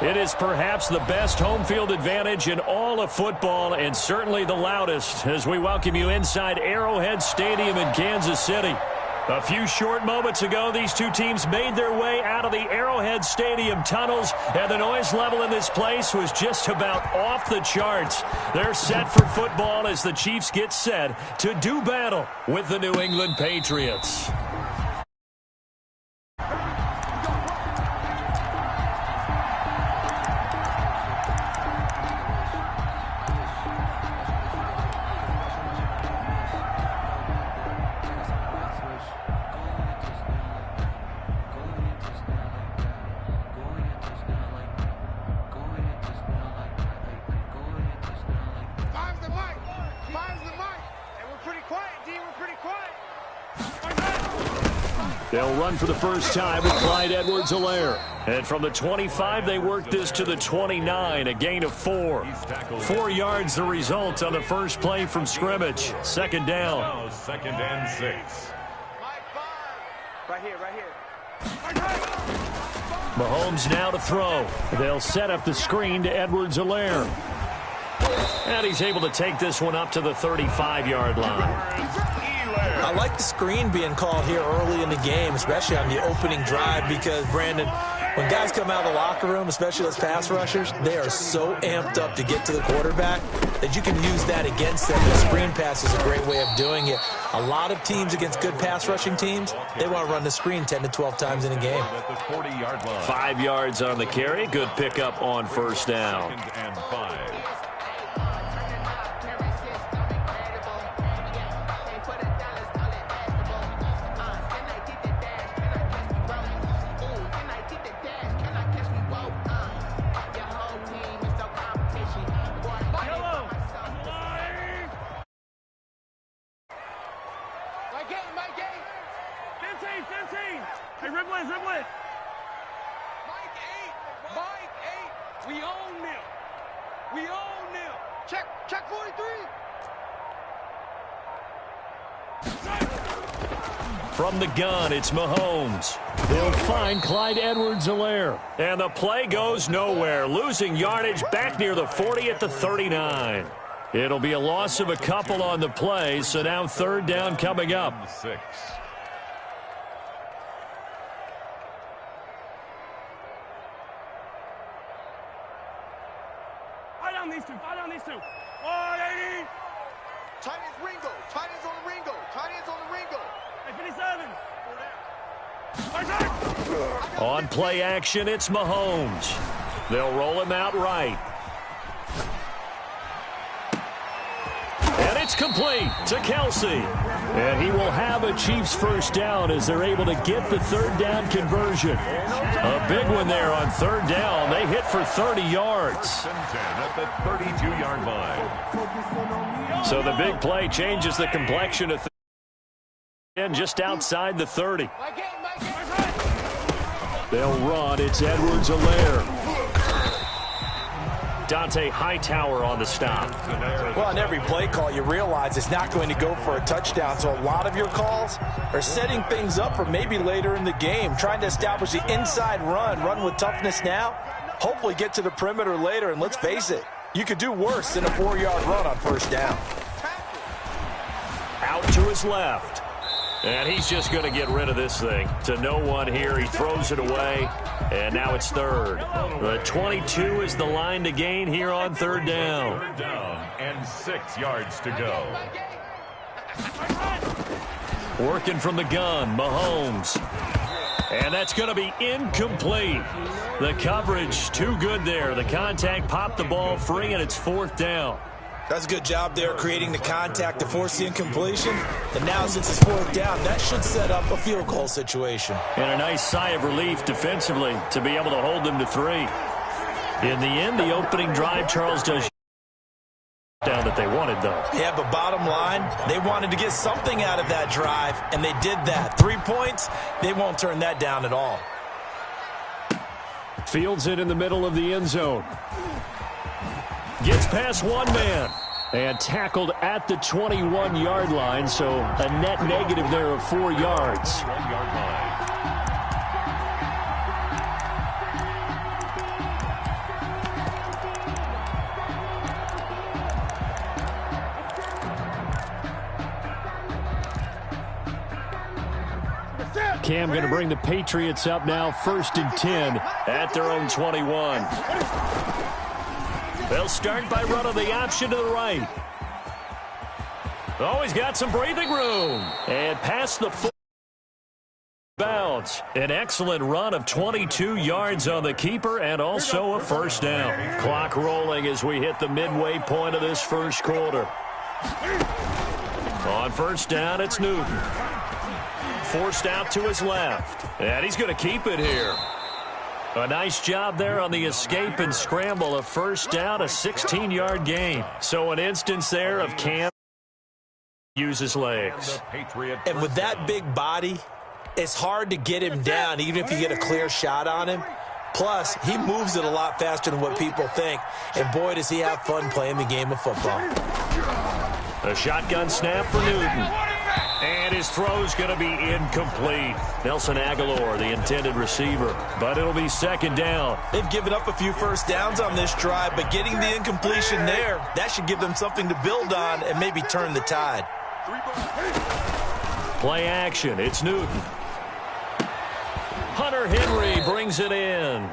It is perhaps the best home field advantage in all of football and certainly the loudest as we welcome you inside Arrowhead Stadium in Kansas City. A few short moments ago, these two teams made their way out of the Arrowhead Stadium tunnels, and the noise level in this place was just about off the charts. They're set for football as the Chiefs get set to do battle with the New England Patriots. They'll run for the first time with Clyde Edwards-Helaire. And from the 25, they work this to the 29, a gain of 4. 4 yards the result on the first play from scrimmage. Second down. Now, second and 6. Right here, right here. Mahomes now to throw. They'll set up the screen to Edwards-Helaire. And he's able to take this one up to the 35-yard line. I like the screen being called here early in the game, especially on the opening drive, because, Brandon, when guys come out of the locker room, especially those pass rushers, they are so amped up to get to the quarterback that you can use that against them. The screen pass is a great way of doing it. A lot of teams against good pass rushing teams, they want to run the screen 10 to 12 times in a game. 5 yards on the carry. Good pickup on first down. Second and 5. From the gun, it's Mahomes. They'll find Clyde Edwards-Helaire. And the play goes nowhere, losing yardage back near the 40 at the 39. It'll be a loss of a couple on the play, so now third down coming up. 6. Fight on these two. Fight on these two. 180. Tight ends Ringo. Tight ends on the Ringo. Tight ends on the Ringo. 57. On play action, it's Mahomes. They'll roll him out right. And it's complete to Kelsey. And he will have a Chiefs first down as they're able to get the third down conversion. A big one there on third down. They hit for 30 yards. 10 at the 32-yard line. So the big play changes the complexion of and just outside the 30. They'll run. It's Edwards-Helaire. Dante Hightower on the stop. Well, on every play call, you realize it's not going to go for a touchdown. So a lot of your calls are setting things up for maybe later in the game, trying to establish the inside run with toughness now, hopefully get to the perimeter later. And let's face it, you could do worse than a 4-yard run on first down. Out to his left. And he's just going to get rid of this thing. To no one here. He throws it away. And now it's third. The 22 is the line to gain here on third down. Third down and 6 yards to go. Working from the gun, Mahomes. And that's going to be incomplete. The coverage too good there. The contact popped the ball free, and it's fourth down. That's a good job there creating the contact to force the incompletion. And now since it's fourth down, that should set up a field goal situation. And a nice sigh of relief defensively to be able to hold them to 3. In the end, the opening drive, Charles does down that they wanted, though. Yeah, but bottom line, they wanted to get something out of that drive, and they did that. 3 points, they won't turn that down at all. Fields it in the middle of the end zone. Gets past one man and tackled at the 21-yard line, so a net negative there of 4 yards. Cam going to bring the Patriots up now, 1st and 10 at their own 21. They'll start by running the option to the right. Oh, he's got some breathing room. And past the 4 bounds. An excellent run of 22 yards on the keeper and also a first down. Clock rolling as we hit the midway point of this first quarter. On first down, it's Newton. Forced out to his left. And he's going to keep it here. A nice job there on the escape and scramble. A first down, a 16-yard gain. So an instance there of Cam use his legs. And with that big body, it's hard to get him down even if you get a clear shot on him. Plus, he moves it a lot faster than what people think. And boy, does he have fun playing the game of football. A shotgun snap for Newton. And his throw's going to be incomplete. Nelson Aguilar, the intended receiver. But it'll be second down. They've given up a few first downs on this drive, but getting the incompletion there, that should give them something to build on and maybe turn the tide. Play action. It's Newton. Hunter Henry brings it in.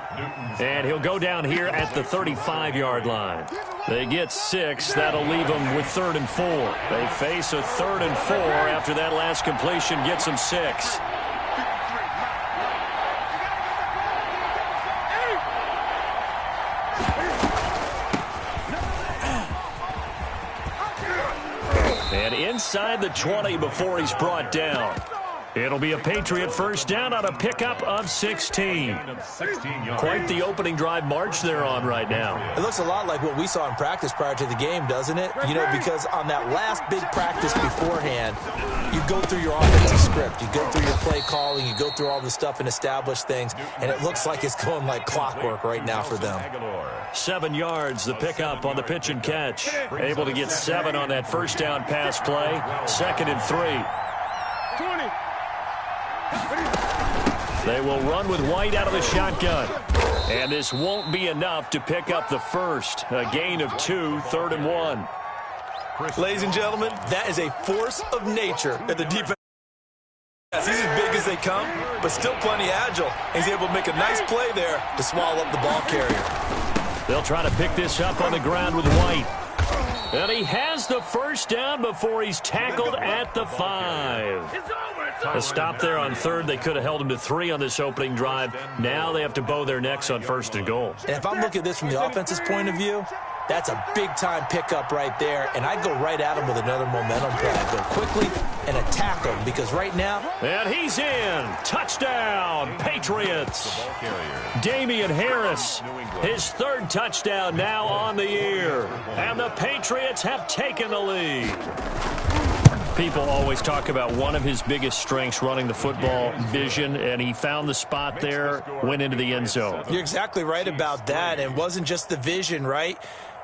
And he'll go down here at the 35-yard line. They get 6. That'll leave them with 3rd and 4. They face a 3rd and 4 after that last completion gets them 6. And inside the 20 before he's brought down. It'll be a Patriot first down on a pickup of 16. Quite the opening drive march they're on right now. It looks a lot like what we saw in practice prior to the game, doesn't it? You know, because on that last big practice beforehand, you go through your offensive script. You go through your play calling. You go through all the stuff and establish things. And it looks like it's going like clockwork right now for them. 7 yards, the pickup on the pitch and catch. Able to get 7 on that first down pass play. 2nd and 3. 20. They will run with White out of the shotgun. And this won't be enough to pick up the first. A gain of 2, 3rd and 1. Ladies and gentlemen, that is a force of nature at the defense. He's as big as they come, but still plenty agile. He's able to make a nice play there to swallow up the ball carrier. They'll try to pick this up on the ground with White. And he has the first down before he's tackled at the 5. A stop there on 3rd. They could have held him to 3 on this opening drive. Now they have to bow their necks on 1st and goal. And if I'm looking at this from the offense's point of view, that's a big-time pickup right there. And I go right at him with another momentum play. I go quickly and attack him because right now... And he's in. Touchdown, Patriots. Damian Harris, his 3rd touchdown now on the year. And the Patriots have taken the lead. People always talk about one of his biggest strengths running the football, vision, and he found the spot there, went into the end zone. You're exactly right about that. And it wasn't just the vision, right?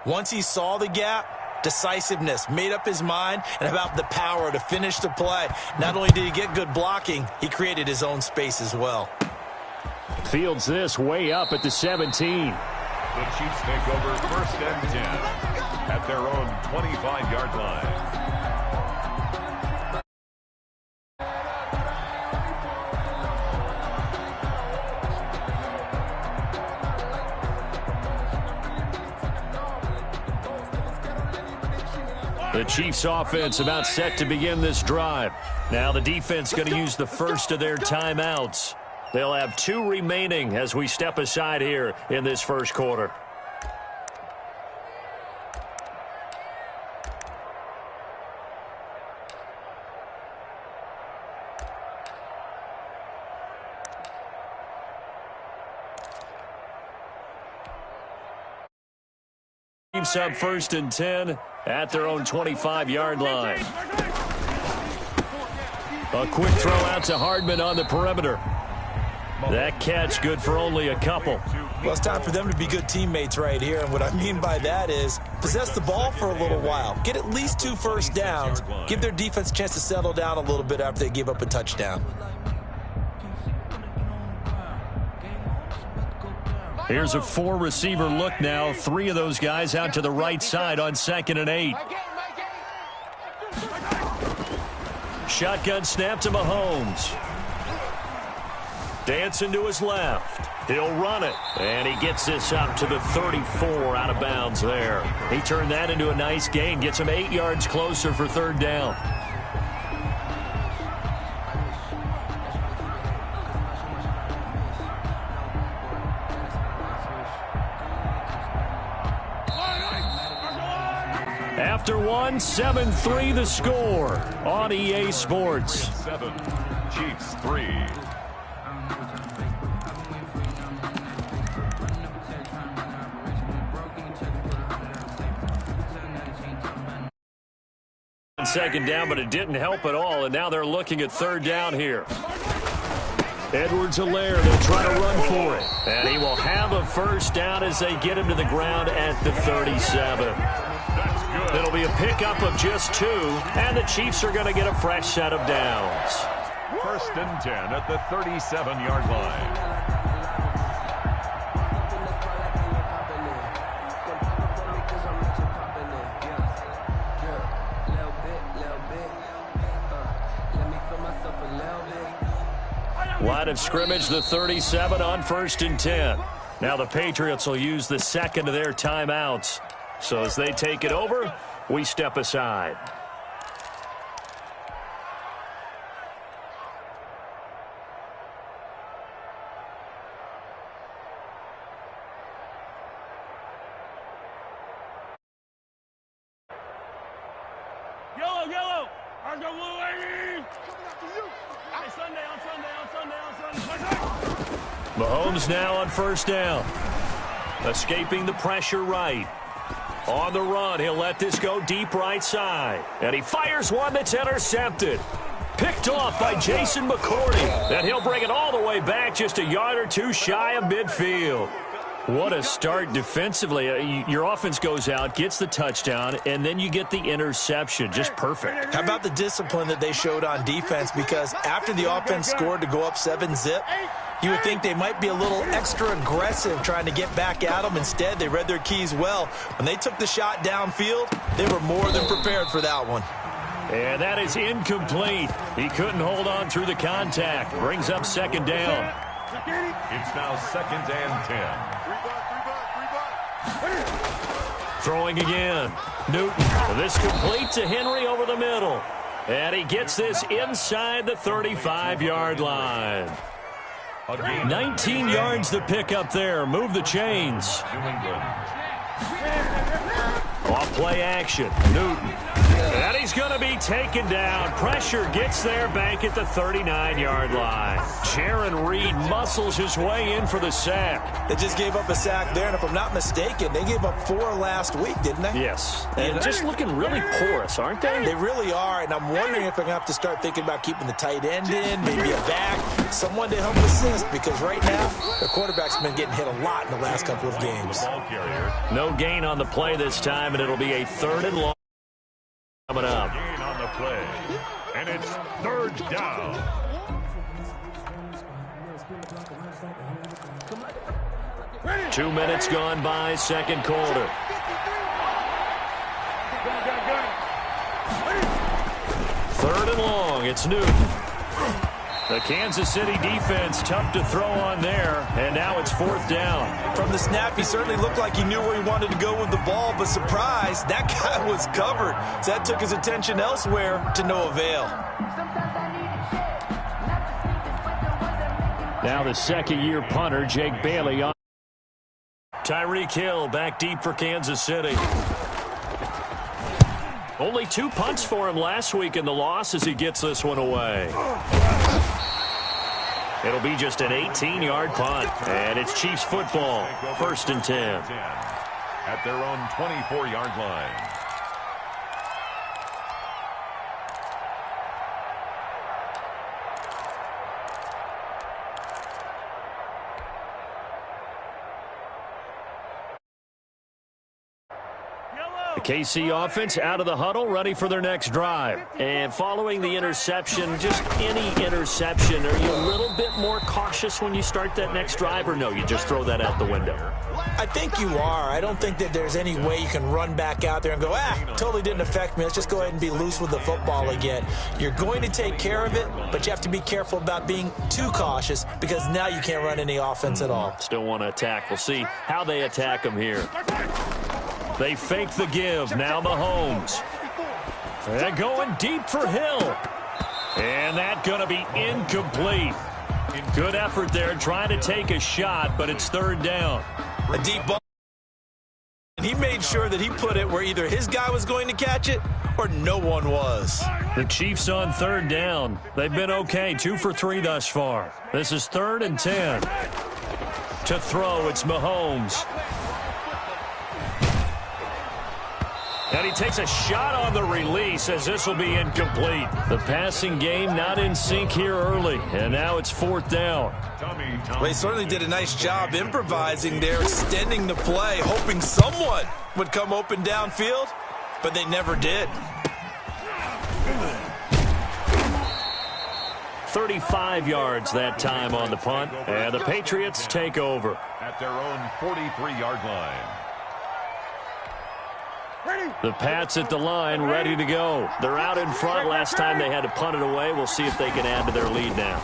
Once he saw the gap, decisiveness, made up his mind, and about the power to finish the play. Not only did he get good blocking, he created his own space as well. Fields this way up at the 17. The Chiefs take over 1st and 10 at their own 25-yard line. The Chiefs offense about set to begin this drive. Now the defense going to use the first of their timeouts. They'll have 2 remaining as we step aside here in this first quarter. Chiefs up 1st and 10 at their own 25-yard line. A quick throw out to Hardman on the perimeter. That catch good for only a couple. Well, it's time for them to be good teammates right here. And what I mean by that is possess the ball for a little while. Get at least 2 first downs. Give their defense a chance to settle down a little bit after they give up a touchdown. Here's a 4-receiver look now. 3 of those guys out to the right side on 2nd and 8. Shotgun snap to Mahomes. Dancing to his left. He'll run it. And he gets this up to the 34 out of bounds there. He turned that into a nice gain. Gets him 8 yards closer for third down. After one, 7-3 the score on EA Sports. 7, Chiefs 3. Second down, but it didn't help at all, and now they're looking at third down here. Edwards-Helaire, they'll try to run for it. And he will have a first down as they get him to the ground at the 37. It'll be a pickup of just 2, and the Chiefs are going to get a fresh set of downs. First and 10 at the 37-yard line. Line of scrimmage, the 37 on first and 10. Now the Patriots will use the second of their timeouts. So as they take it over, we step aside. Yellow, yellow. Ours go blue, ladies. Hey, Sunday, on Sunday, on Sunday, on Sunday. Mahomes now on first down. Escaping the pressure right. On the run, he'll let this go deep right side. And he fires one that's intercepted. Picked off by Jason McCourty. And he'll bring it all the way back just a yard or two shy of midfield. What a start defensively. Your offense goes out, gets the touchdown, and then you get the interception. Just perfect. How about the discipline that they showed on defense? Because after the offense scored to go up 7-zip, you would think they might be a little extra aggressive trying to get back at them. Instead, they read their keys well. When they took the shot downfield, they were more than prepared for that one. And that is incomplete. He couldn't hold on through the contact. Brings up second down. It's now second and 10. Throwing again. Newton. This complete to Henry over the middle. And he gets this inside the 35-yard line. 19 yards to pick up there. Move the chains. Off play action. Newton. And he's going to be taken down. Pressure gets there back at the 39-yard line. Jaron Reed muscles his way in for the sack. They just gave up a sack there, and if I'm not mistaken, they gave up 4 last week, didn't they? Yes. And just looking really porous, aren't they? They really are, and I'm wondering if they're going to have to start thinking about keeping the tight end in, maybe a back, someone to help assist, because right now, the quarterback's been getting hit a lot in the last couple of games. No gain on the play this time, and it'll be a third and long coming up. Gain on the play, and it's third down. Two minutes gone by, second quarter. Third and long, it's Newton. The Kansas City defense tough to throw on there, and now it's fourth down. From the snap, he certainly looked like he knew where he wanted to go with the ball, but surprise, that guy was covered. So that took his attention elsewhere to no avail. Now the second-year punter, Jake Bailey, on. Tyreek Hill back deep for Kansas City. Only 2 punts for him last week in the loss as he gets this one away. It'll be just an 18-yard punt, and it's Chiefs football, first and 10. At their own 24-yard line. KC offense out of the huddle, ready for their next drive. And following the interception, just any interception, are you a little bit more cautious when you start that next drive, or no, you just throw that out the window? I think you are. I don't think that there's any way you can run back out there and go, totally didn't affect me. Let's just go ahead and be loose with the football again. You're going to take care of it, but you have to be careful about being too cautious because now you can't run any offense at all. Still want to attack. We'll see how they attack them here. They fake the give. Now Mahomes. They're going deep for Hill. And that's going to be incomplete. Good effort there trying to take a shot, but it's third down. A deep ball. And he made sure that he put it where either his guy was going to catch it or no one was. The Chiefs on third down. They've been okay, 2 for 3 thus far. This is 3rd and 10. To throw, it's Mahomes. And he takes a shot on the release as this will be incomplete. The passing game not in sync here early, and now it's 4th down. Well, he certainly did a nice job improvising there, extending the play, hoping someone would come open downfield, but they never did. 35 yards that time on the punt, and the Patriots take over. At their own 43-yard line. The Pats at the line, ready to go. They're out in front. Last time they had to punt it away. We'll see if they can add to their lead now.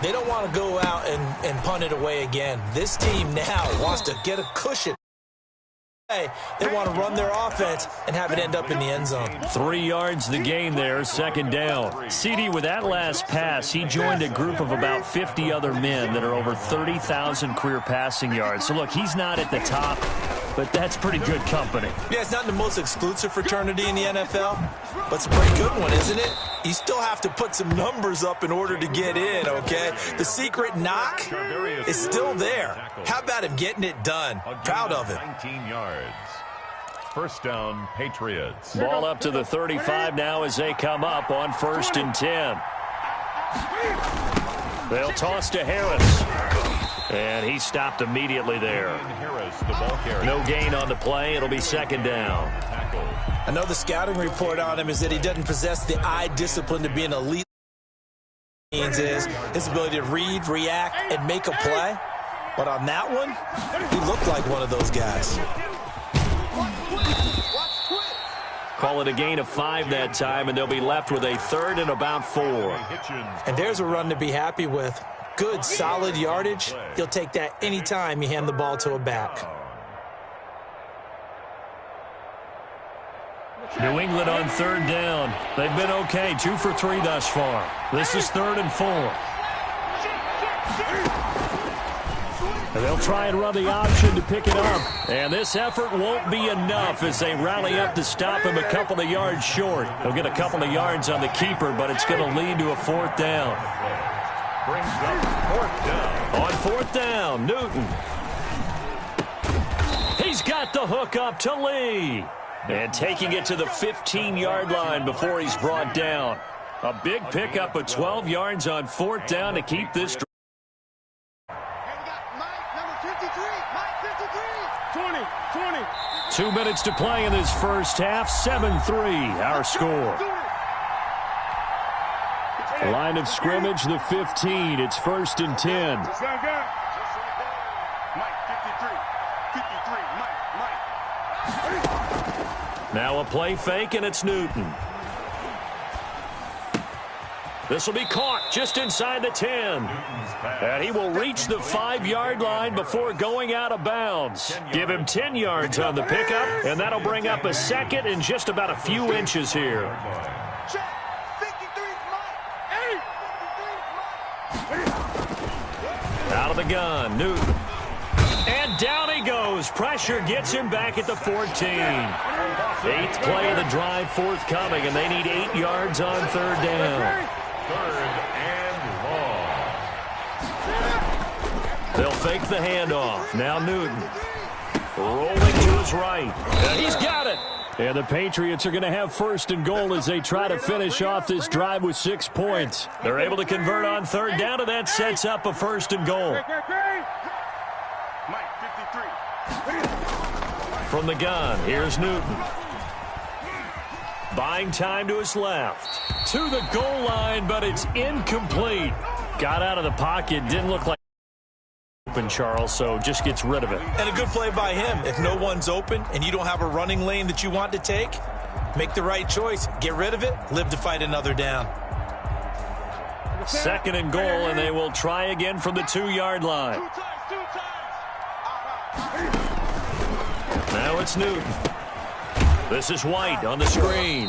They don't want to go out and punt it away again. This team now wants to get a cushion. They want to run their offense and have it end up in the end zone. 3 yards the gain there, 2nd down. CD, with that last pass, he joined a group of about 50 other men that are over 30,000 career passing yards. So, look, he's not at the top, but that's pretty good company. Yeah, it's not the most exclusive fraternity in the NFL, but it's a pretty good one, isn't it? You still have to put some numbers up in order to get in, okay? The secret knock is still there. How about him getting it done? Proud of him. 19 yards. First down, Patriots. Ball up to the 35 now as they come up on 1st and 10. They'll toss to Harris. And he stopped immediately there. Harris, the ball carrier. No gain on the play. It'll be 2nd down. I know the scouting report on him is that he doesn't possess the eye discipline to be an elite. Means is his ability to read, react, and make a play. But on that one, he looked like one of those guys. Call it a gain of 5 that time, and they'll be left with a 3rd and about 4. And there's a run to be happy with. Good, solid yardage. You'll take that anytime you hand the ball to a back. New England on 3rd down. They've been okay, 2 for 3 thus far. This is 3rd and 4. And they'll try and run the option to pick it up. And this effort won't be enough as they rally up to stop him a couple of yards short. They'll get a couple of yards on the keeper, but it's going to lead to a 4th down. Brings up 4th down. On 4th down, Newton. He's got the hook up to Lee. And taking it to the 15-yard line before he's brought down. A big pickup of 12 yards on 4th down to keep this. 2 minutes to play in this first half. 7-3, our score. Line of scrimmage, the 15. It's 1st and 10. Now a play fake, and it's Newton. This will be caught just inside the 10. And he will reach the 5-yard line before going out of bounds. Give him 10 yards on the pickup, and that'll bring up a 2nd and just about a few inches here. Out of the gun, Newton. And down he goes. Pressure gets him back at the 14. 8th play of the drive forthcoming, and they need 8 yards on 3rd down. 3rd and long. They'll fake the handoff. Now Newton. Rolling to his right. And he's got it. And the Patriots are going to have 1st and goal as they try to finish off this drive with 6 points. They're able to convert on 3rd down, and that sets up a 1st and goal. From the gun, here's Newton. Buying time to his left. To the goal line, but it's incomplete. Got out of the pocket. Didn't look like open, Charles, so just gets rid of it. And a good play by him. If no one's open and you don't have a running lane that you want to take, make the right choice. Get rid of it. Live to fight another down. 2nd and goal, and they will try again from the 2-yard line. Now it's Newton. This is White on the screen.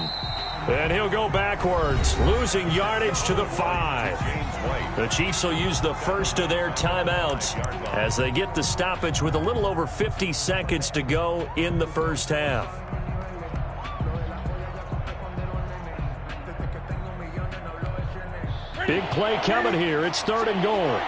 And he'll go backwards, losing yardage to the 5. The Chiefs will use the first of their timeouts as they get the stoppage with a little over 50 seconds to go in the first half. Big play coming here. It's 3rd and goal.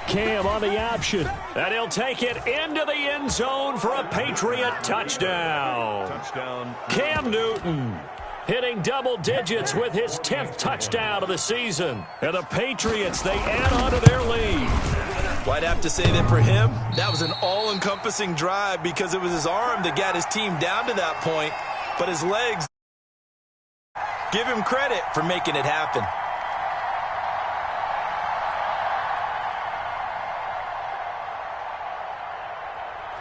Cam on the option. And he'll take it into the end zone for a Patriot touchdown. Cam Newton hitting double digits with his 10th touchdown of the season. And the Patriots, they add on to their lead. Well, I'd have to say that for him, that was an all-encompassing drive because it was his arm that got his team down to that point. But his legs, give him credit for making it happen.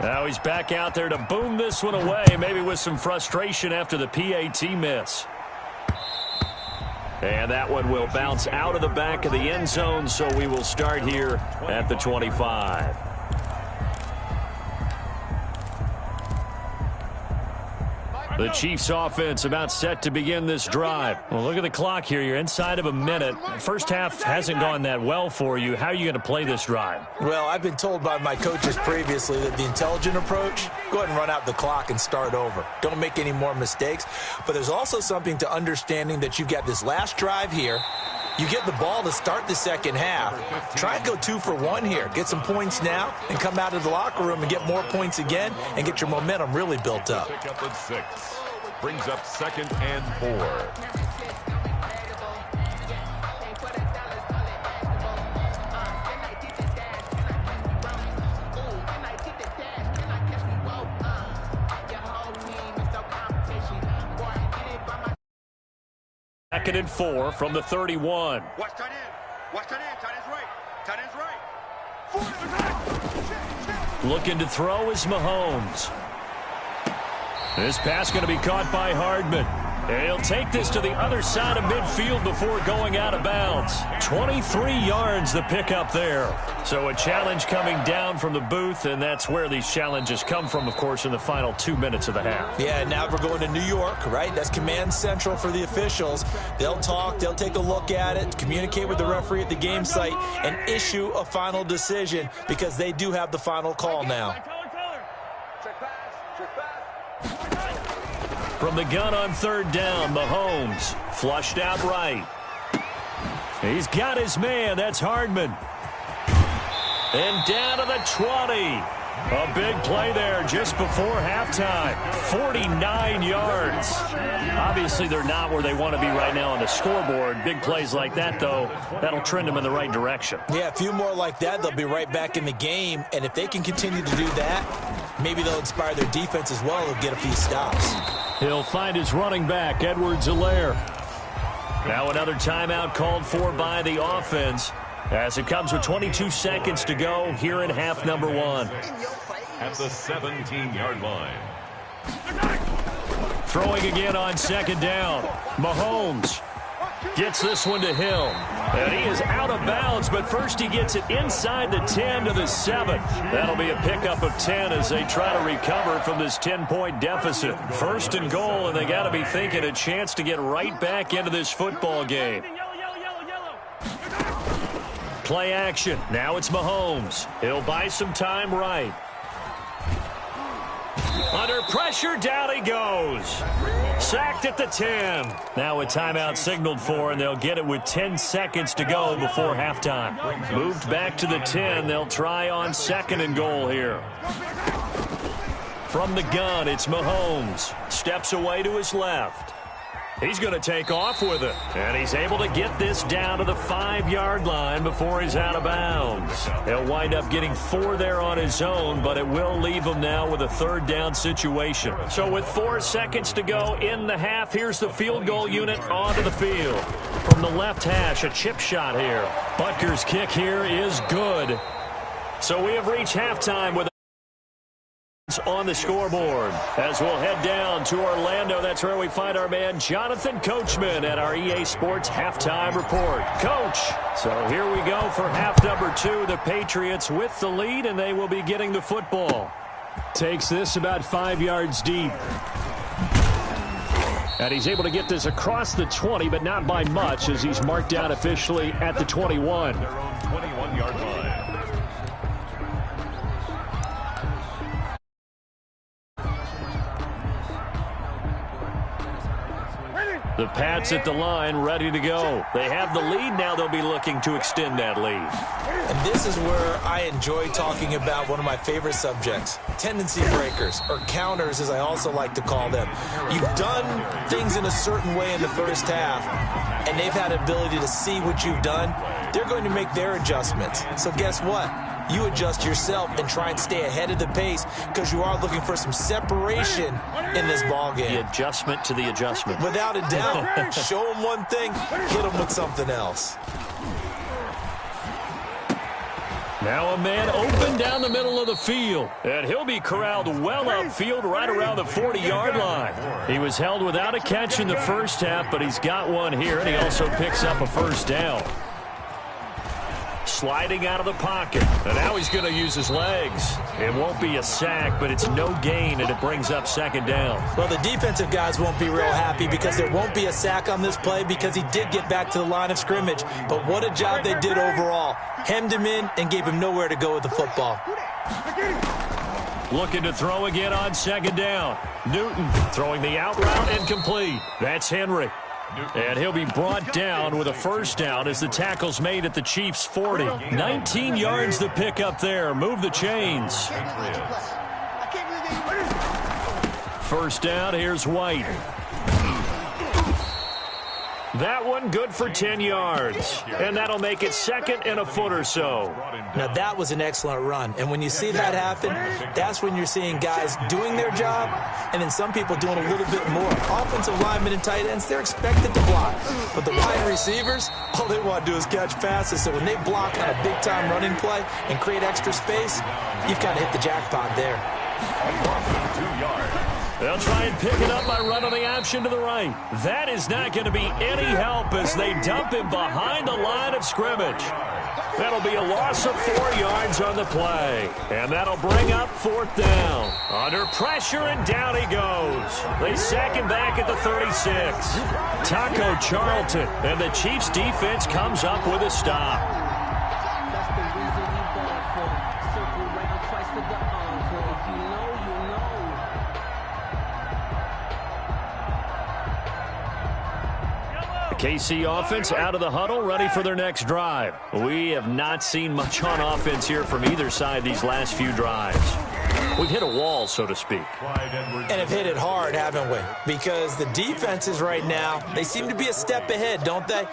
Now he's back out there to boom this one away, maybe with some frustration after the PAT miss. And that one will bounce out of the back of the end zone, so we will start here at the 25. The Chiefs offense about set to begin this drive. Well, look at the clock here. You're inside of a minute. First half hasn't gone that well for you. How are you going to play this drive? Well, I've been told by my coaches previously that the intelligent approach, go ahead and run out the clock and start over. Don't make any more mistakes. But there's also something to understanding that you got this last drive here. You get the ball to start the second half. Try and go 2 for 1 here. Get some points now and come out of the locker room and get more points again and get your momentum really built up. Pick up at 6. Brings up 2nd and 4. Second and 4 from the 31. Watch tight end. Watch tight end. Tight end's right. Tight end's right. Looking to throw is Mahomes. This pass going to be caught by Hardman. And he'll take this to the other side of midfield before going out of bounds. 23 yards the pickup there. So a challenge coming down from the booth, and that's where these challenges come from, of course, in the final 2 minutes of the half. Yeah, now we're going to New York, right? That's command central for the officials. They'll talk, they'll take a look at it, communicate with the referee at the game site, and issue a final decision because they do have the final call now. From the gun on 3rd down, Mahomes flushed out right. He's got his man. That's Hardman. And down to the 20. A big play there just before halftime. 49 yards. Obviously, they're not where they want to be right now on the scoreboard. Big plays like that, though, that'll trend them in the right direction. Yeah, a few more like that, they'll be right back in the game. And if they can continue to do that, maybe they'll inspire their defense as well. They'll get a few stops. He'll find his running back, Edwards-Helaire. Now another timeout called for by the offense as it comes with 22 seconds to go here in half number 1. At the 17-yard line. Throwing again on 2nd down. Mahomes gets this one to Hill. And he is out of bounds, but first he gets it inside the 10 to the 7. That'll be a pickup of 10 as they try to recover from this 10-point deficit. 1st and goal, and they got to be thinking a chance to get right back into this football game. Play action. Now it's Mahomes. He'll buy some time right. Under pressure, down he goes. Sacked at the 10. Now a timeout signaled for, and they'll get it with 10 seconds to go before halftime. Moved back to the 10. They'll try on 2nd and goal here. From the gun, it's Mahomes. Steps away to his left. He's going to take off with it. And he's able to get this down to the 5-yard line before he's out of bounds. He'll wind up getting 4 there on his own, but it will leave him now with a 3rd down situation. So with 4 seconds to go in the half, here's the field goal unit onto the field. From the left hash, a chip shot here. Butker's kick here is good. So we have reached halftime with on the scoreboard. As we'll head down to Orlando, that's where we find our man Jonathan Coachman at our EA Sports Halftime Report. Coach, so here we go for half number 2. The Patriots with the lead, and they will be getting the football. Takes this about 5 yards deep. And he's able to get this across the 20, but not by much, as he's marked down officially at the 21. Their own 21-yard line. The Pats at the line, ready to go. They have the lead. Now they'll be looking to extend that lead. And this is where I enjoy talking about one of my favorite subjects, tendency breakers, or counters as I also like to call them. You've done things in a certain way in the first half, and they've had ability to see what you've done. They're going to make their adjustments. So guess what? You adjust yourself and try and stay ahead of the pace because you are looking for some separation in this ball game. The adjustment to the adjustment. Without a doubt. Show them one thing, hit them with something else. Now a man open down the middle of the field. And he'll be corralled well upfield right around the 40-yard line. He was held without a catch in the first half, but he's got one here, and he also picks up a 1st down. Sliding out of the pocket. And now he's going to use his legs. It won't be a sack, but it's no gain, and it brings up 2nd down. Well, the defensive guys won't be real happy because there won't be a sack on this play because he did get back to the line of scrimmage. But what a job they did overall. Hemmed him in and gave him nowhere to go with the football. Looking to throw again on 2nd down. Newton throwing the out route incomplete. That's Henry. And he'll be brought down with a 1st down as the tackle's made at the Chiefs' 40. 19 yards to pick up there. Move the chains. 1st down, here's White. That one good for 10 yards. And that'll make it 2nd and a foot or so. Now, that was an excellent run. And when you see that happen, that's when you're seeing guys doing their job and then some people doing a little bit more. Offensive linemen and tight ends, they're expected to block. But the wide receivers, all they want to do is catch passes. So when they block on a big-time running play and create extra space, you've kind of hit the jackpot there. 2 yards. They'll try and pick it up by running the option to the right. That is not going to be any help as they dump him behind the line of scrimmage. That'll be a loss of 4 yards on the play. And that'll bring up 4th down. Under pressure, and down he goes. They sack him back at the 36. Taco Charlton, and the Chiefs' defense comes up with a stop. KC offense out of the huddle, ready for their next drive. We have not seen much on offense here from either side these last few drives. We've hit a wall, so to speak. And have hit it hard, haven't we? Because the defenses right now, they seem to be a step ahead, don't they?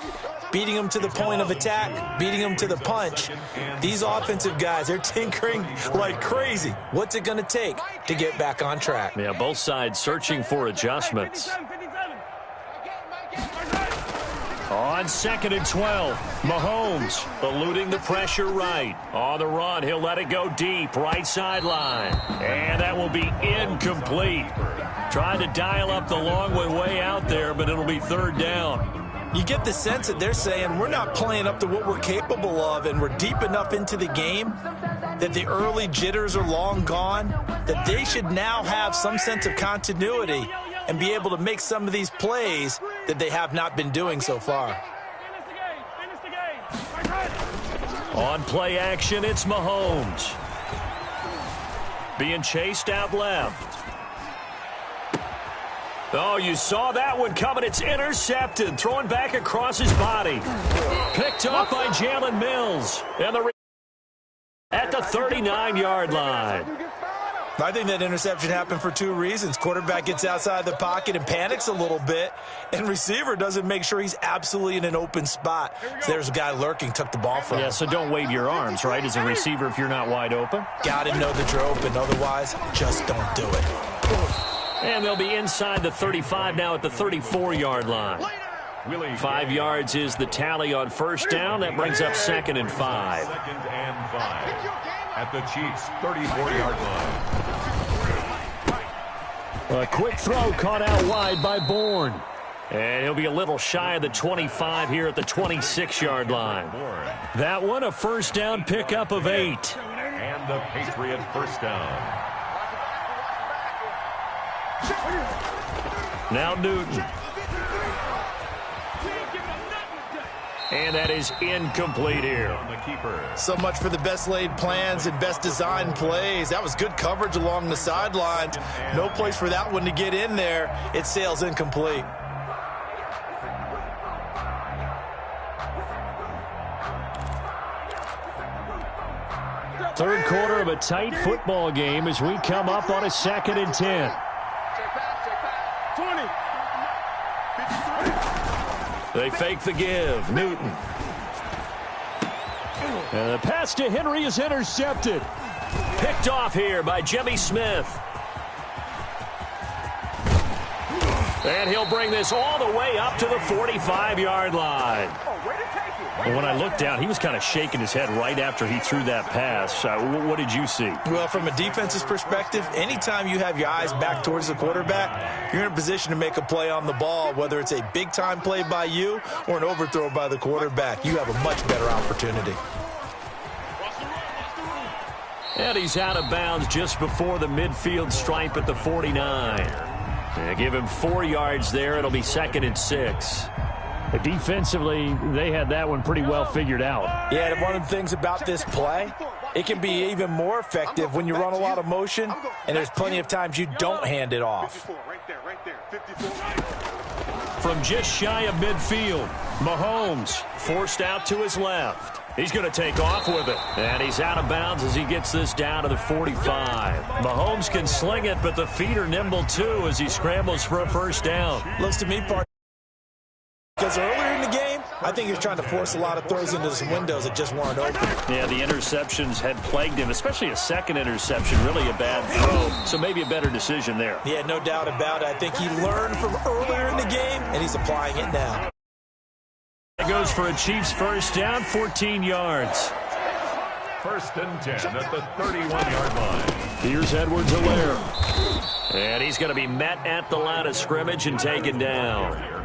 Beating them to the point of attack, beating them to the punch. These offensive guys, they're tinkering like crazy. What's it going to take to get back on track? Yeah, both sides searching for adjustments. On 2nd and 12, Mahomes eluding the pressure right. On the run, he'll let it go deep, right sideline. And that will be incomplete. Trying to dial up the long way out there, but it'll be 3rd down. You get the sense that they're saying we're not playing up to what we're capable of, and we're deep enough into the game that the early jitters are long gone, that they should now have some sense of continuity and be able to make some of these plays that they have not been doing so far. On play action, it's Mahomes. Being chased out left. Oh, you saw that one coming. It's intercepted. Thrown back across his body. Picked up by Jalen Mills. And the at the 39-yard line. I think that interception happened for two reasons. Quarterback gets outside the pocket and panics a little bit, and receiver doesn't make sure he's absolutely in an open spot. So there's a guy lurking, took the ball from him. Yeah, so don't wave your arms, right, as a receiver if you're not wide open. Got to know that you're open. Otherwise, just don't do it. And they'll be inside the 35 now at the 34-yard line. 5 yards is the tally on first down. That brings up 2nd and 5. 2nd and 5 at the Chiefs' 34-yard line. A quick throw caught out wide by Bourne. And he'll be a little shy of the 25 here at the 26-yard line. That one a first down pickup of 8. And the Patriot first down. Now Newton. And that is incomplete here. On the keeper. So much for the best laid plans and best designed plays. That was good coverage along the sidelines. No place for that one to get in there. It sails incomplete. Third quarter of a tight football game as we come up on a 2nd and 10. 20. They fake the give. Newton. And the pass to Henry is intercepted. Picked off here by Jimmy Smith. And he'll bring this all the way up to the 45-yard line. And when I looked down, he was kind of shaking his head right after he threw that pass. What did you see? Well, from a defense's perspective, anytime you have your eyes back towards the quarterback, you're in a position to make a play on the ball, whether it's a big-time play by you or an overthrow by the quarterback. You have a much better opportunity. And he's out of bounds just before the midfield stripe at the 49. And give him 4 yards there. It'll be 2nd and 6. Defensively, they had that one pretty well figured out. Yeah, one of the things about this play, it can be even more effective when you run a lot of motion, and there's plenty of times you don't hand it off. From just shy of midfield, Mahomes forced out to his left. He's going to take off with it. And he's out of bounds as he gets this down to the 45. Mahomes can sling it, but the feet are nimble too as he scrambles for a first down. Looks to me, because earlier in the game, I think he was trying to force a lot of throws into some windows that just weren't open. Yeah, the interceptions had plagued him, especially a second interception, really a bad throw. So maybe a better decision there. Yeah, no doubt about it. I think he learned from earlier in the game, and he's applying it now. It goes for a Chiefs first down, 14 yards. 1st and 10 at the 31-yard line. Here's Edwards-Helaire. And he's going to be met at the line of scrimmage and taken down.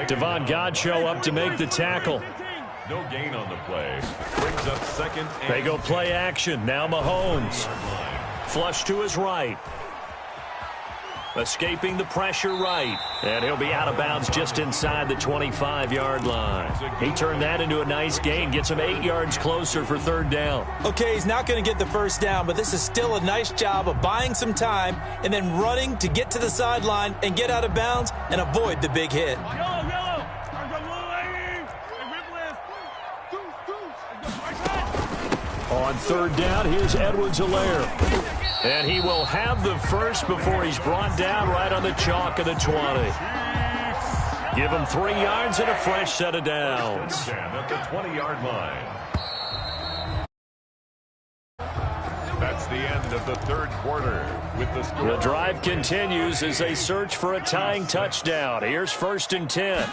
Devon Godchaux up to make the tackle. No gain on the play. Brings up 2nd and They go play action. Now Mahomes. Flush to his right. Escaping the pressure right. And he'll be out of bounds just inside the 25-yard line. He turned that into a nice gain. Gets him 8 yards closer for 3rd down. Okay, he's not going to get the first down, but this is still a nice job of buying some time and then running to get to the sideline and get out of bounds and avoid the big hit. On 3rd down, here's Edwards-Helaire. And he will have the first before he's brought down right on the chalk of the 20. Give him 3 yards and a fresh set of downs. At the 20-yard line. That's the end of the 3rd quarter with the score. The drive continues as they search for a tying touchdown. Here's 1st and 10.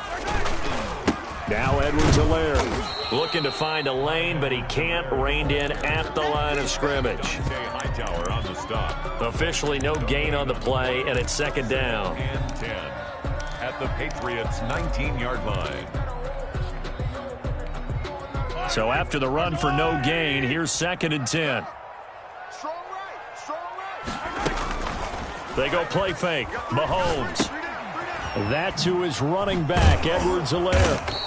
Now Edwards-Helaire looking to find a lane, but he can't. Reined in at the line of scrimmage. Hightower on the stop. Officially no gain on the play, and it's 2nd down. And 10 at the Patriots' 19-yard line. So after the run for no gain, here's 2nd and 10. They go play fake. Mahomes. That to his running back, Edwards-Helaire.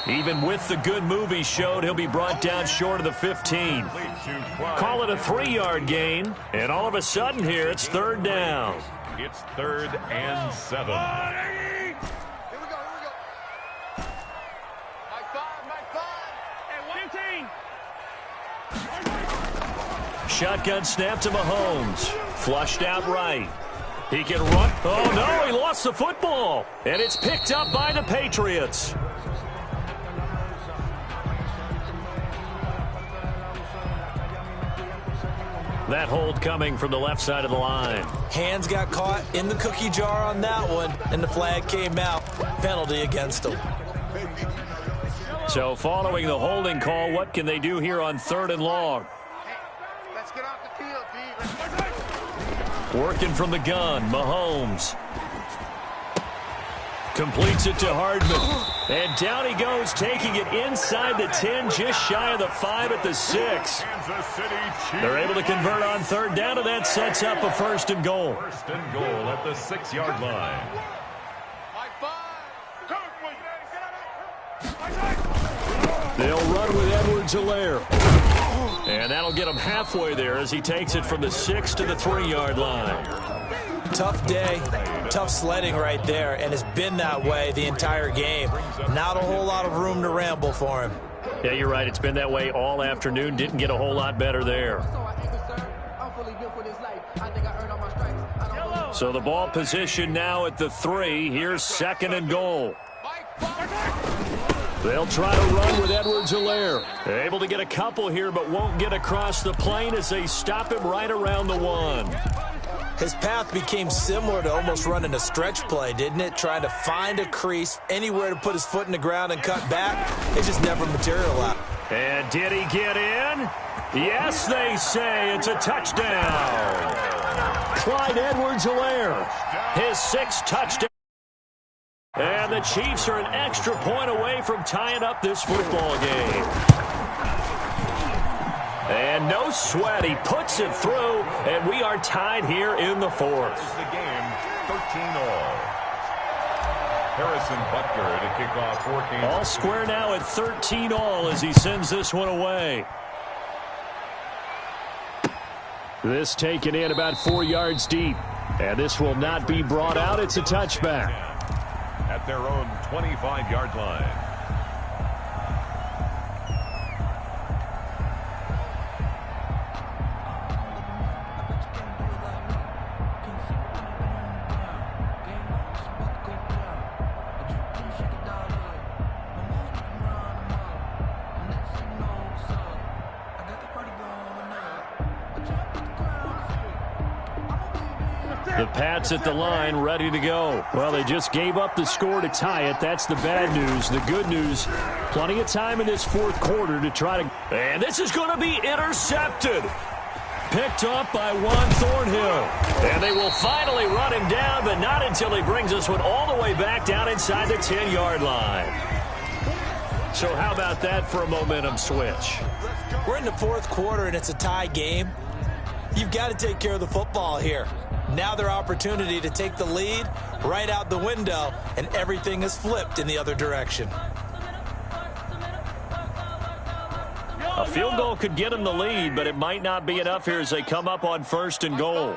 Even with the good move he showed, he'll be brought down short of the 15. Call it a 3-yard gain, and all of a sudden here, it's 3rd down. It's 3rd and 7. Here we go. Mike 5. Hey, 15. shotgun snap to Mahomes. Flushed out right. He can run. Oh, no, he lost the football. And it's picked up by the Patriots. That hold coming from the left side of the line. Hands got caught in the cookie jar on that one, and the flag came out. Penalty against him. So following the holding call, what can they do here on 3rd and long? Let's get off the field, D. Working from the gun, Mahomes. Completes it to Hardman. And down he goes, taking it inside the 10, just shy of the 5 at the 6. They're able to convert on 3rd down, and that sets up a 1st and goal. 1st and goal at the 6-yard line. They'll run with Edwards-Helaire. And that'll get him halfway there as he takes it from the 6 to the 3-yard line. Tough day, tough sledding right there, and it's been that way the entire game. Not a whole lot of room to ramble for him. Yeah, you're right. It's been that way all afternoon. Didn't get a whole lot better there. So the ball position now at the 3. Here's 2nd and goal. They'll try to run with Edwards-Helaire. Able to get a couple here, but won't get across the plane as they stop him right around the 1. His path became similar to almost running a stretch play, didn't it? Trying to find a crease, anywhere to put his foot in the ground and cut back. It just never materialized. And did he get in? Yes, they say it's a touchdown. Clyde Edwards-Helaire, his 6th touchdown. And the Chiefs are an extra point away from tying up this football game. And no sweat, he puts it through, and we are tied here in the 4th. The game, 13-all. Harrison Butker to kick off 14. All square now at 13-all as he sends this one away. This taken in about 4 yards deep. And this will not be brought out. It's a touchback. At their own 25-yard line. The Pats at the line, ready to go. Well, they just gave up the score to tie it. That's the bad news. The good news, plenty of time in this 4th quarter to try to... And this is going to be intercepted. Picked up by Juan Thornhill. And they will finally run him down, but not until he brings this one all the way back down inside the 10-yard line. So how about that for a momentum switch? We're in the 4th quarter, and it's a tie game. You've got to take care of the football here. Now their opportunity to take the lead right out the window, and everything is flipped in the other direction. A field goal could get them the lead, but it might not be enough here as they come up on 1st and goal.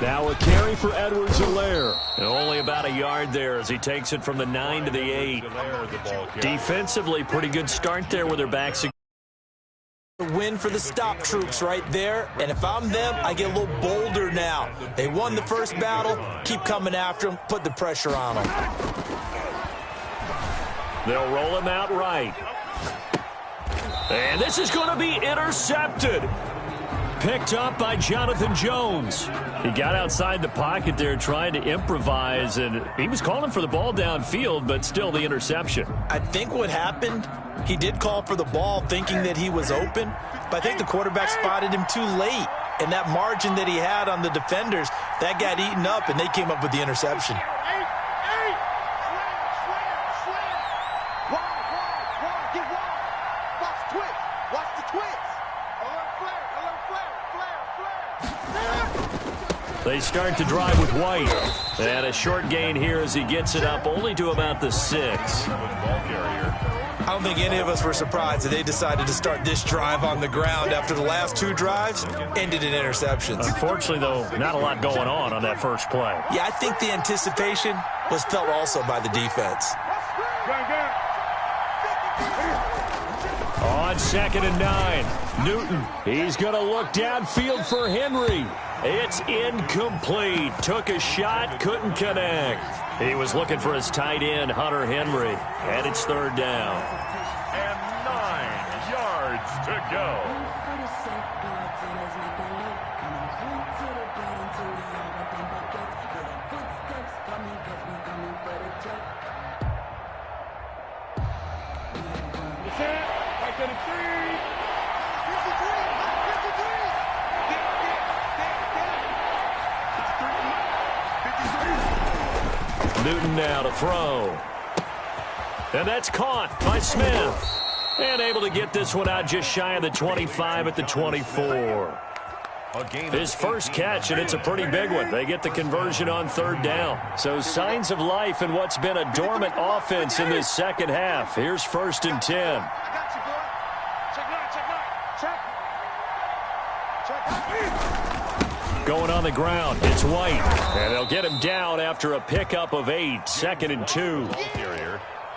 Now a carry for Edwards-Helaire. And only about a yard there as he takes it from the 9 to the 8. Defensively, pretty good start there with their backs. Win for the stop troops right there, and if I'm them, I get a little bolder now. They won the first battle, keep coming after them, put the pressure on them. They'll roll him out right. And this is going to be intercepted. Picked up by Jonathan Jones. He got outside the pocket there trying to improvise, and he was calling for the ball downfield, but still the interception. I think what happened, he did call for the ball thinking that he was open, but I think the quarterback spotted him too late. And that margin that he had on the defenders, that got eaten up, and they came up with the interception. They start to drive with White. And a short gain here as he gets it up only to about the 6. I don't think any of us were surprised that they decided to start this drive on the ground after the last 2 drives ended in interceptions. Unfortunately, though, not a lot going on that first play. Yeah, I think the anticipation was felt also by the defense. On 2nd and 9, Newton. He's going to look downfield for Henry. It's incomplete. Took a shot, couldn't connect. He was looking for his tight end, Hunter Henry. And it's 3rd down. And 9 yards to go. Newton now to throw. And that's caught by Smith. And able to get this one out just shy of the 25 at the 24. His first catch, and it's a pretty big one. They get the conversion on 3rd down. So signs of life in what's been a dormant offense in this second half. Here's 1st and 10. Going on the ground, it's White. And they'll get him down after a pickup of 8. 2nd and 2.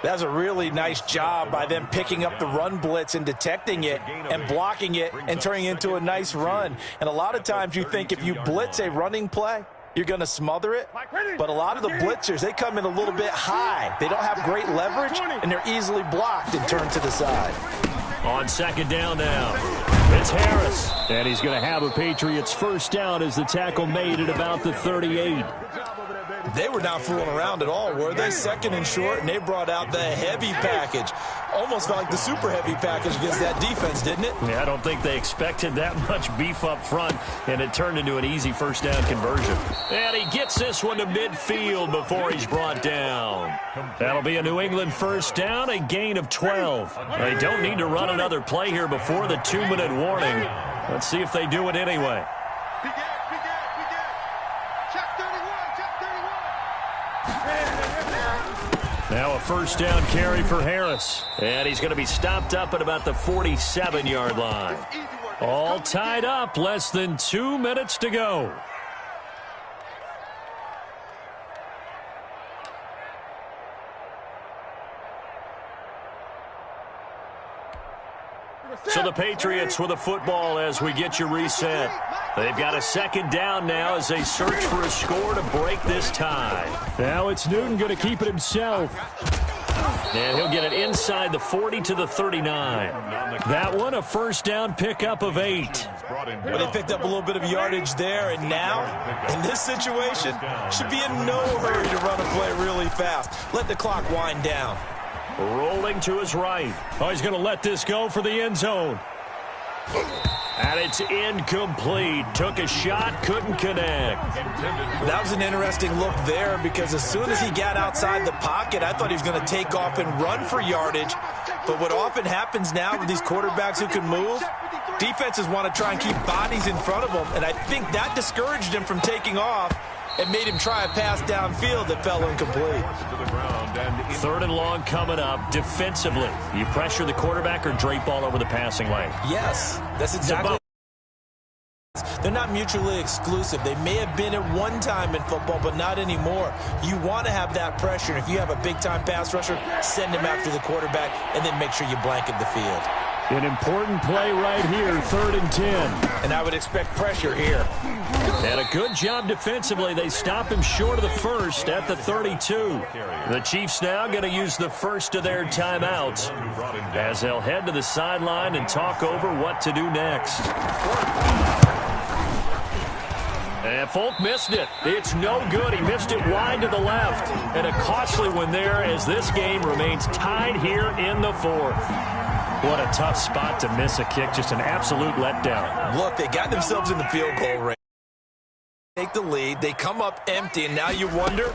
That's a really nice job by them picking up the run blitz and detecting it and blocking it and turning it into a nice run. And a lot of times you think if you blitz a running play, you're going to smother it. But a lot of the blitzers, they come in a little bit high. They don't have great leverage, and they're easily blocked and turned to the side. On 2nd down now, it's Harris. And he's going to have a Patriots first down as the tackle made at about the 38. They were not fooling around at all, were they? 2nd and short, and they brought out the heavy package. Almost felt like the super heavy package against that defense, didn't it? Yeah, I don't think they expected that much beef up front, and it turned into an easy first down conversion. And he gets this one to midfield before he's brought down. That'll be a New England first down, a gain of 12. They don't need to run another play here before the 2-minute warning. Let's see if they do it anyway. Now a first down carry for Harris. And he's going to be stopped up at about the 47-yard line. All tied up, less than 2 minutes to go. So the Patriots with a football as we get you reset. They've got a 2nd down now as they search for a score to break this tie. Now it's Newton going to keep it himself. And he'll get it inside the 40 to the 39. That one, a first down pickup of 8. Well, they picked up a little bit of yardage there, and now, in this situation, should be in no hurry to run a play really fast. Let the clock wind down. Rolling to his right. Oh, he's going to let this go for the end zone. And it's incomplete. Took a shot, couldn't connect. That was an interesting look there because as soon as he got outside the pocket, I thought he was going to take off and run for yardage. But what often happens now with these quarterbacks who can move, defenses want to try and keep bodies in front of them. And I think that discouraged him from taking off and made him try a pass downfield that fell incomplete. 3rd and long coming up. Defensively, you pressure the quarterback or drape all over the passing lane? Yes, that's exactly. They're not mutually exclusive. They may have been at one time in football, but not anymore. You want to have that pressure. And if you have a big-time pass rusher, send him after the quarterback, and then make sure you blanket the field. An important play right here, 3rd and 10. And I would expect pressure here. And a good job defensively. They stop him short of the first at the 32. The Chiefs now going to use the first of their timeouts as they'll head to the sideline and talk over what to do next. And Folk missed it. It's no good. He missed it wide to the left. And a costly one there as this game remains tied here in the 4th. What a tough spot to miss a kick. Just an absolute letdown. Look, they got themselves in the field goal range. Take the lead. They come up empty, and now you wonder,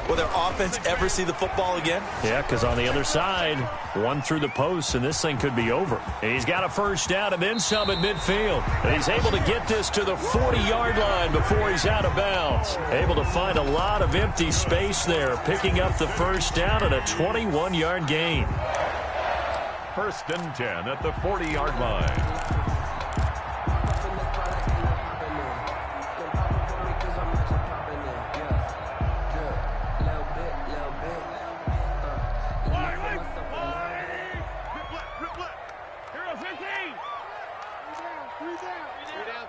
will their offense ever see the football again? Yeah, because on the other side, one through the post, and this thing could be over. He's got a first down and then some at midfield. And he's able to get this to the 40-yard line before he's out of bounds. Able to find a lot of empty space there, picking up the first down and a 21-yard gain. 1st and 10 at the 40-yard line.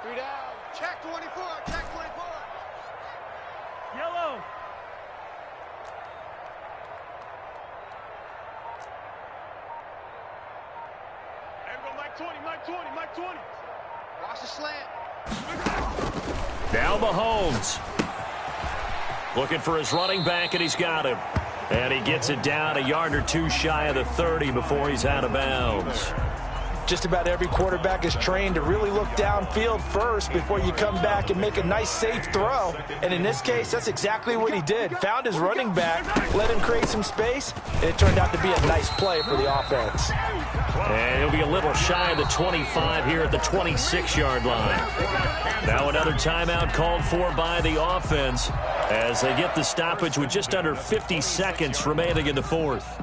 Three down. Check 24. Check 24. Yellow. Mike 20, Mike 20, Mike 20. Watch the slant. Now Mahomes. Looking for his running back, and he's got him. And he gets it down a yard or two shy of the 30 before he's out of bounds. Just about every quarterback is trained to really look downfield first before you come back and make a nice, safe throw. And in this case, that's exactly what he did. Found his running back, let him create some space, and it turned out to be a nice play for the offense. And he'll be a little shy of the 25 here at the 26-yard line. Now another timeout called for by the offense as they get the stoppage with just under 50 seconds remaining in the fourth.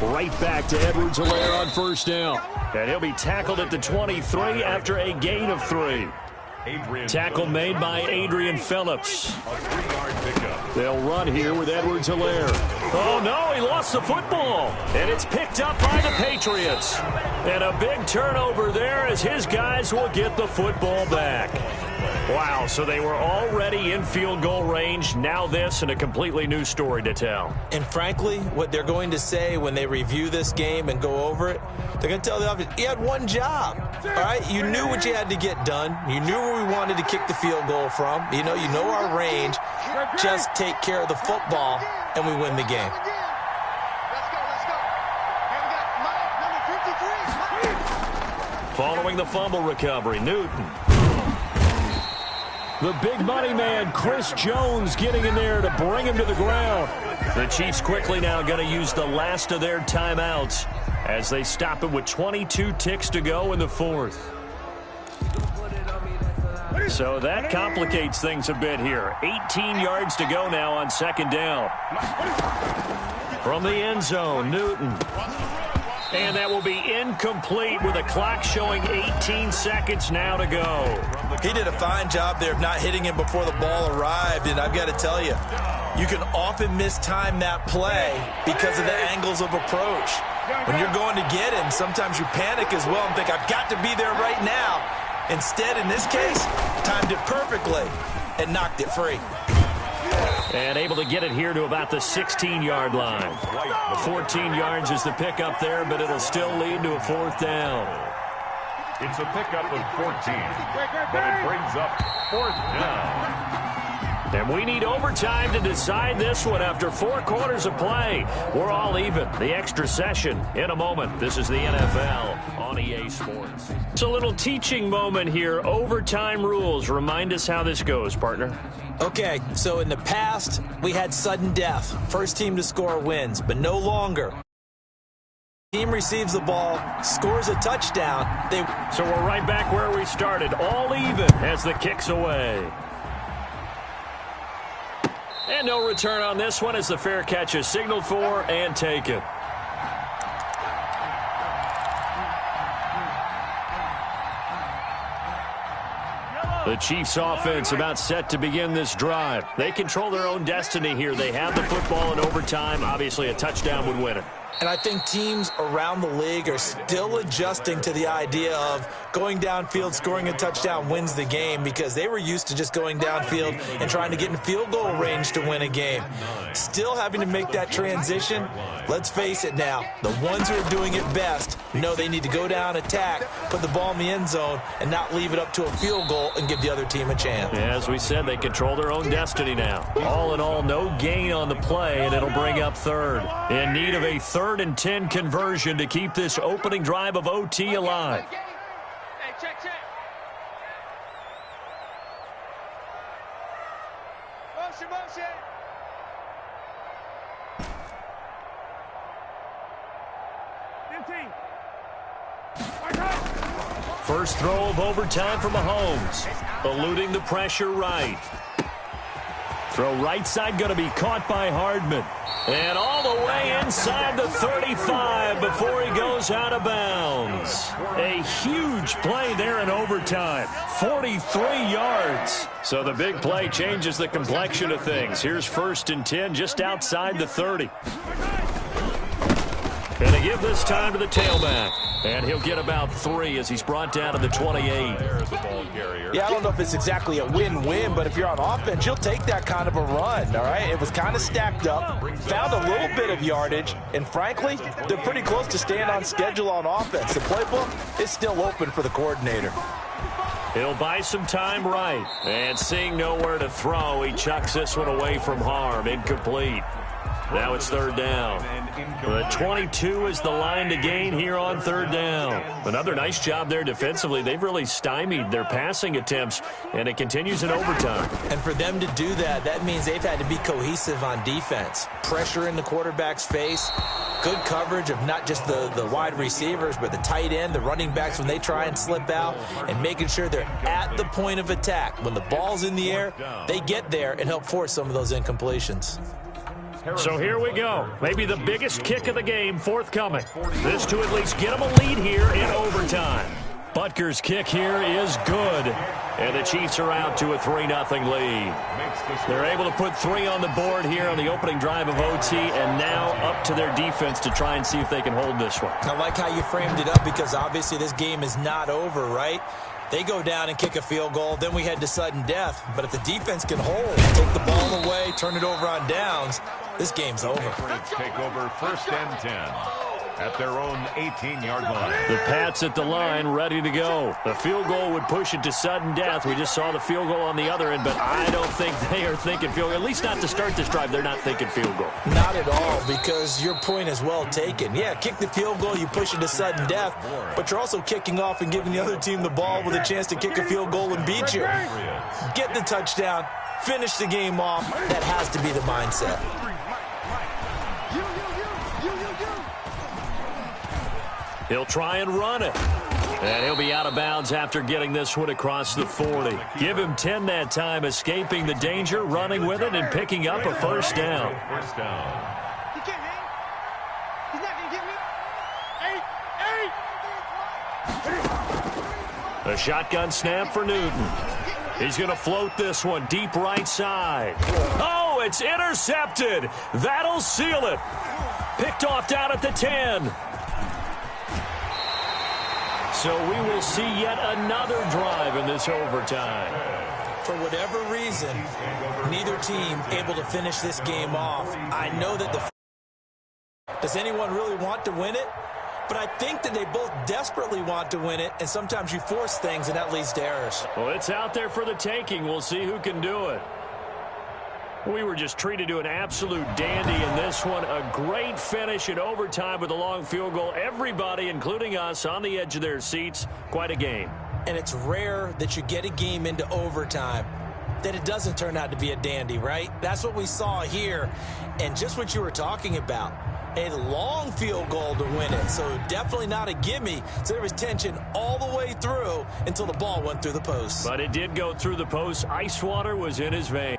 Right back to Edwards-Helaire on first down. And he'll be tackled at the 23 after a gain of 3. Tackle made by Adrian Phillips. A 3-yard pickup. They'll run here with Edwards-Helaire. Oh, no, he lost the football. And it's picked up by the Patriots. And a big turnover there as his guys will get the football back. Wow, so they were already in field goal range. Now this and a completely new story to tell. And frankly, what they're going to say when they review this game and go over it, they're going to tell the offense, you had one job, all right? You knew what you had to get done. You knew where we wanted to kick the field goal from. You know our range. Just take care of the football, and we win the game. Let's go. And we got Mike, number 53. Following the fumble recovery, Newton. The big money man, Chris Jones, getting in there to bring him to the ground. The Chiefs quickly now going to use the last of their timeouts as they stop it with 22 ticks to go in the fourth. So that complicates things a bit here. 18 yards to go now on second down. From the end zone, Newton. And that will be incomplete with a clock showing 18 seconds now to go. He did a fine job there of not hitting him before the ball arrived, and I've got to tell you, you can often mistime that play because of the angles of approach. When you're going to get him, sometimes you panic as well and think, I've got to be there right now. Instead, in this case, timed it perfectly and knocked it free. And able to get it here to about the 16-yard line. The 14 yards is the pickup there, but it'll still lead to a fourth down. It's a pickup of 14, but it brings up fourth down. And we need overtime to decide this one after 4 quarters of play. We're all even. The extra session in a moment. This is the NFL on EA Sports. It's a little teaching moment here. Overtime rules. Remind us how this goes, partner. Okay, so in the past, we had sudden death. First team to score wins, but no longer. Team receives the ball, scores a touchdown. So we're right back where we started. All even as the kick's away. And no return on this one as the fair catch is signaled for and taken. The Chiefs offense about set to begin this drive. They control their own destiny here. They have the football in overtime. Obviously, a touchdown would win it. And I think teams around the league are still adjusting to the idea of going downfield, scoring a touchdown wins the game because they were used to just going downfield and trying to get in field goal range to win a game. Still having to make that transition. Let's face it now, the ones who are doing it best know they need to go down, attack, put the ball in the end zone, and not leave it up to a field goal and give the other team a chance. Yeah, as we said, they control their own destiny now. All in all, no gain on the play, and it'll bring up third. In need of a 3rd and 10 conversion to keep this opening drive of OT alive. Hey, check. Motion. First throw of overtime for Mahomes. Eluding the pressure right. Throw right side going to be caught by Hardman. And all the way inside the 35 before he goes out of bounds. A huge play there in overtime. 43 yards. So the big play changes the complexion of things. Here's 1st and 10 just outside the 30. Going to give this time to the tailback. And he'll get about 3 as he's brought down to the 28. Yeah, I don't know if it's exactly a win-win, but if you're on offense, you'll take that kind of a run, all right? It was kind of stacked up, found a little bit of yardage, and frankly, they're pretty close to staying on schedule on offense. The playbook is still open for the coordinator. He'll buy some time right. And seeing nowhere to throw, he chucks this one away from harm. Incomplete. Now it's 3rd down. The 22 is the line to gain here on 3rd down. Another nice job there defensively. They've really stymied their passing attempts, and it continues in overtime. And for them to do that, that means they've had to be cohesive on defense. Pressure in the quarterback's face, good coverage of not just the wide receivers, but the tight end, the running backs when they try and slip out, and making sure they're at the point of attack. When the ball's in the air, they get there and help force some of those incompletions. So here we go. Maybe the biggest kick of the game forthcoming. This to at least get them a lead here in overtime. Butker's kick here is good. And the Chiefs are out to a 3-0 lead. They're able to put 3 on the board here on the opening drive of OT, and now up to their defense to try and see if they can hold this one. I like how you framed it up because obviously this game is not over, right? They go down and kick a field goal, then we head to sudden death. But if the defense can hold, take the ball away, turn it over on downs, this game's over. Take over 1st and 10 at their own 18-yard line. The Pats at the line, ready to go. The field goal would push it to sudden death. We just saw the field goal on the other end, but I don't think they are thinking field goal. At least not to start this drive. They're not thinking field goal. Not at all, because your point is well taken. Yeah, kick the field goal, you push it to sudden death, but you're also kicking off and giving the other team the ball with a chance to kick a field goal and beat you. Get the touchdown, finish the game off. That has to be the mindset. He'll try and run it. And he'll be out of bounds after getting this one across the 40. Give him 10 that time, escaping the danger, running with it, and picking up a 1st down. First down. He can't hang. He's not going to get me. A shotgun snap for Newton. He's going to float this one deep right side. Oh, it's intercepted. That'll seal it. Picked off down at the 10. So we will see yet another drive in this overtime. For whatever reason, neither team able to finish this game off. I know that does anyone really want to win it? But I think that they both desperately want to win it, and sometimes you force things, and that leads to errors. Well, it's out there for the taking. We'll see who can do it. We were just treated to an absolute dandy in this one. A great finish in overtime with a long field goal. Everybody, including us, on the edge of their seats. Quite a game. And it's rare that you get a game into overtime that it doesn't turn out to be a dandy, right? That's what we saw here. And just what you were talking about, a long field goal to win it. So definitely not a gimme. So there was tension all the way through until the ball went through the post. But it did go through the post. Ice water was in his veins.